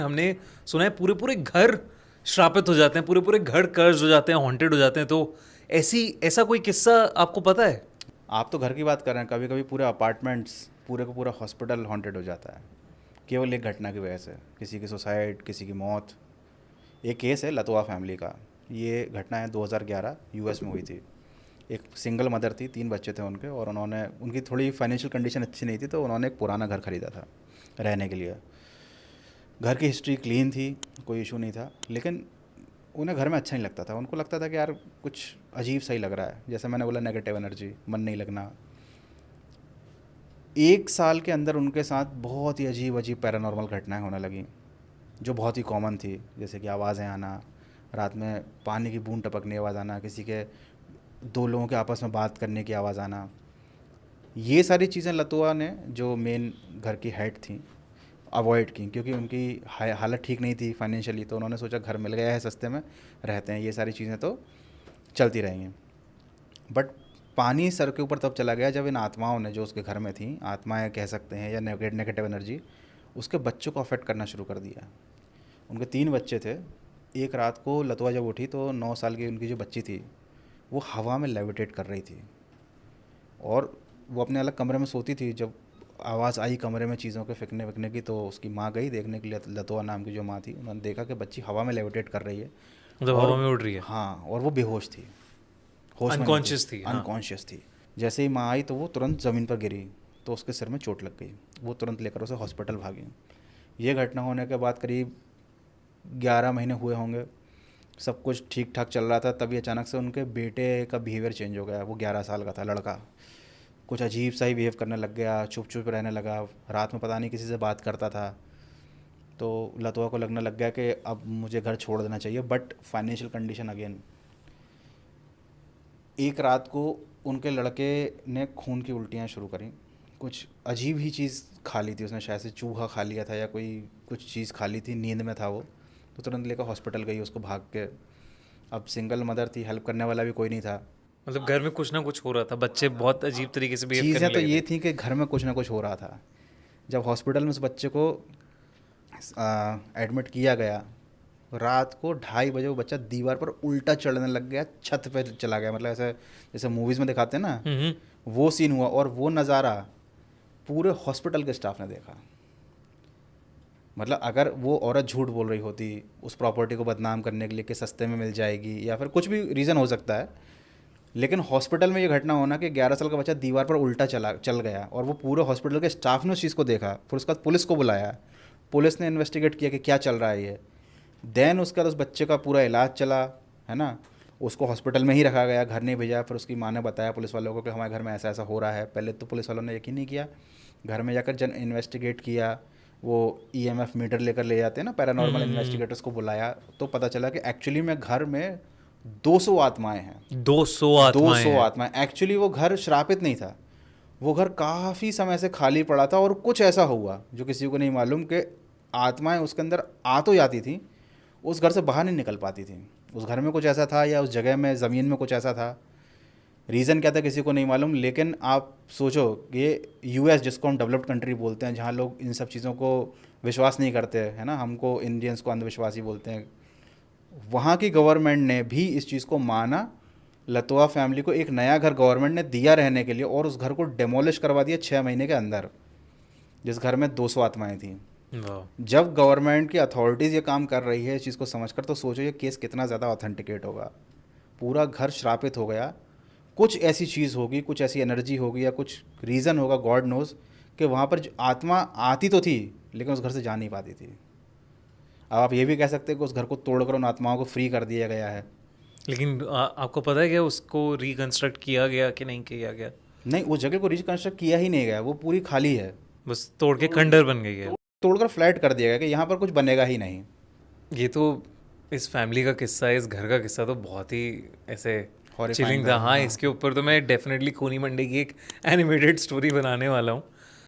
हमने सुना है पूरे पूरे घर श्रापित हो जाते हैं, पूरे पूरे घर कर्ज हो जाते हैं, हॉन्टेड हो जाते हैं। तो ऐसी ऐसा कोई किस्सा आपको पता है? आप तो घर की बात कर रहे हैं, कभी कभी पूरे अपार्टमेंट्स, पूरे का पूरा हॉस्पिटल हॉन्टेड हो जाता है केवल एक घटना की वजह से। किसी की सुसाइड, किसी की मौत। एक केस है लतवा फैमिली का। ये घटना है 2011 यूएस में हुई थी। एक सिंगल मदर थी, 3 बच्चे थे उनके, और उन्होंने, उनकी थोड़ी फाइनेंशियल कंडीशन अच्छी नहीं थी, तो उन्होंने एक पुराना घर खरीदा था रहने के लिए। घर की हिस्ट्री क्लीन थी, कोई इशू नहीं था, लेकिन उन्हें घर में अच्छा नहीं लगता था। उनको लगता था कि यार कुछ अजीब सा ही लग रहा है, जैसे मैंने बोला नेगेटिव एनर्जी, मन नहीं लगना। 1 साल के अंदर उनके साथ बहुत ही अजीब अजीब पैरानॉर्मल घटनाएं होने लगी, जो बहुत ही कॉमन थी। जैसे कि आवाज़ें आना, रात में पानी की बूंद टपकने की आवाज़ आना, किसी के, 2 लोगों के आपस में बात करने की आवाज़ आना। ये सारी चीज़ें लतुआ ने, जो मेन घर की हेड थी, अवॉइड की, क्योंकि उनकी हालत ठीक नहीं थी फाइनेंशियली। तो उन्होंने सोचा घर मिल गया है सस्ते में, रहते हैं, ये सारी चीज़ें तो चलती रहेंगी। बट पानी सर के ऊपर तब चला गया जब इन आत्माओं ने, जो उसके घर में थी, आत्माएं कह सकते हैं या नेगेटिव एनर्जी, उसके बच्चों को अफेक्ट करना शुरू कर दिया। उनके 3 बच्चे थे। एक रात को लतवा जब उठी तो 9 साल की उनकी जो बच्ची थी, वो हवा में लेविटेट कर रही थी, और वो अपने अलग कमरे में सोती थी। जब आवाज़ आई कमरे में चीज़ों के फेंकने वेकने की, तो उसकी माँ गई देखने के लिए, लतवा नाम की जो माँ थी, उन्होंने देखा कि बच्ची हवा में लेविटेट कर रही है। मतलब हवा और में उड़ रही है? हाँ, और वो बेहोश थी, होश में नहीं थी, अनकॉन्शियस थी, हाँ। अनकॉन्शियस थी। जैसे ही माँ आई तो वो तुरंत ज़मीन पर गिरी, तो उसके सिर में चोट लग गई। वो तुरंत लेकर उसे हॉस्पिटल भागी। ये घटना होने के बाद करीब 11 महीने हुए होंगे, सब कुछ ठीक ठाक चल रहा था, तभी अचानक से उनके बेटे का बिहेवियर चेंज हो गया। वो 11 साल का था लड़का, कुछ अजीब सा ही बिहेव करने लग गया, चुप चुप रहने लगा, रात में पता नहीं किसी से बात करता था। तो लतवा को लगने लग गया कि अब मुझे घर छोड़ देना चाहिए, बट फाइनेंशियल कंडीशन अगेन। एक रात को उनके लड़के ने खून की उल्टियाँ शुरू करी। कुछ अजीब ही चीज़ खा ली थी उसने, शायद से चूहा खा लिया था या कोई कुछ चीज़ खा ली थी, नींद में था वो। तो तुरंत लेकर हॉस्पिटल गई उसको भाग के। अब सिंगल मदर थी, हेल्प करने वाला भी कोई नहीं था। मतलब घर में कुछ ना कुछ हो रहा था, बच्चे बहुत अजीब तरीके से बिहेव करने चीज़ें तो लगे ये थे। थी कि घर में कुछ ना कुछ हो रहा था। जब हॉस्पिटल में उस बच्चे को एडमिट किया गया, रात को 2:30 बजे वो बच्चा दीवार पर उल्टा चढ़ने लग गया, छत पे चला गया। मतलब ऐसे जैसे मूवीज़ में दिखाते हैं ना, हम्म। वो सीन हुआ। और वो नज़ारा पूरे हॉस्पिटल के स्टाफ ने देखा। मतलब अगर वो औरत झूठ बोल रही होती उस प्रॉपर्टी को बदनाम करने के लिए कि सस्ते में मिल जाएगी, या फिर कुछ भी रीज़न हो सकता है, लेकिन हॉस्पिटल में ये घटना होना कि 11 साल का बच्चा दीवार पर उल्टा चल गया, और वो पूरे हॉस्पिटल के स्टाफ ने उस चीज़ को देखा। फिर उसके बाद पुलिस को बुलाया, पुलिस ने इन्वेस्टिगेट किया कि क्या चल रहा है ये। देन उसके बाद उस बच्चे का पूरा इलाज चला, है ना। उसको हॉस्पिटल में ही रखा गया, घर नहीं भेजा। फिर उसकी माँ ने बताया पुलिस वालों को कि हमारे घर में ऐसा ऐसा हो रहा है। पहले तो पुलिस वालों ने यकीन नहीं किया। घर में जाकर जन इन्वेस्टिगेट किया, वो ईएमएफ मीटर लेकर ले जाते हैं ना, पैरानॉर्मल हम्म। इन्वेस्टिगेटर्स को बुलाया। तो पता चला कि एक्चुअली में घर में 200 आत्माएं हैं। 200 आत्माएं 200 हैं? आत्माएं। एक्चुअली वो घर श्रापित नहीं था, वो घर काफ़ी समय से खाली पड़ा था, और कुछ ऐसा हुआ जो किसी को नहीं मालूम कि आत्माएं उसके अंदर आ तो जाती थी, उस घर से बाहर नहीं निकल पाती थी। उस घर में कुछ ऐसा था, या उस जगह में, ज़मीन में कुछ ऐसा था। रीज़न क्या था किसी को नहीं मालूम। लेकिन आप सोचो, ये यूएस, जिसको हम डेवलप्ड कंट्री बोलते हैं, जहाँ लोग इन सब चीज़ों को विश्वास नहीं करते, है ना, हमको इंडियंस को अंधविश्वासी बोलते हैं, वहाँ की गवर्नमेंट ने भी इस चीज़ को माना। लतवा फैमिली को एक नया घर गवर्नमेंट ने दिया रहने के लिए, और उस घर को डेमोलिश करवा दिया 6 महीने के अंदर, जिस घर में 200 आत्माएं थीं। वाह। जब गवर्नमेंट की अथॉरिटीज़ ये काम कर रही है इस चीज़ को समझकर, तो सोचो ये केस कितना ज़्यादा ऑथेंटिकेट होगा। पूरा घर श्रापित हो गया। कुछ ऐसी चीज़ होगी, कुछ ऐसी एनर्जी होगी, या कुछ रीज़न होगा, गॉड नोज़, कि वहाँ पर जो आत्मा आती तो थी, लेकिन उस घर से जा नहीं पाती थी। अब आप ये भी कह सकते हैं कि उस घर को तोड़कर उन आत्माओं को फ्री कर दिया गया है। लेकिन आपको पता है क्या उसको रिकंस्ट्रक्ट किया गया कि नहीं किया गया? नहीं, उस जगह को रिकंस्ट्रक्ट किया ही नहीं गया, वो पूरी खाली है। बस तोड़ के खंडर बन गई है? तोड़कर फ्लैट कर दिया गया कि यहाँ पर कुछ बनेगा ही नहीं। ये तो, इस फैमिली का किस्सा, इस घर का किस्सा तो बहुत ही ऐसे हॉरिफाइंग चिलिंग था। था, हाँ, हाँ। इसके ऊपर तो मैं डेफिनेटली खूनी मंडी की एक एनिमेटेड स्टोरी बनाने वाला हूँ।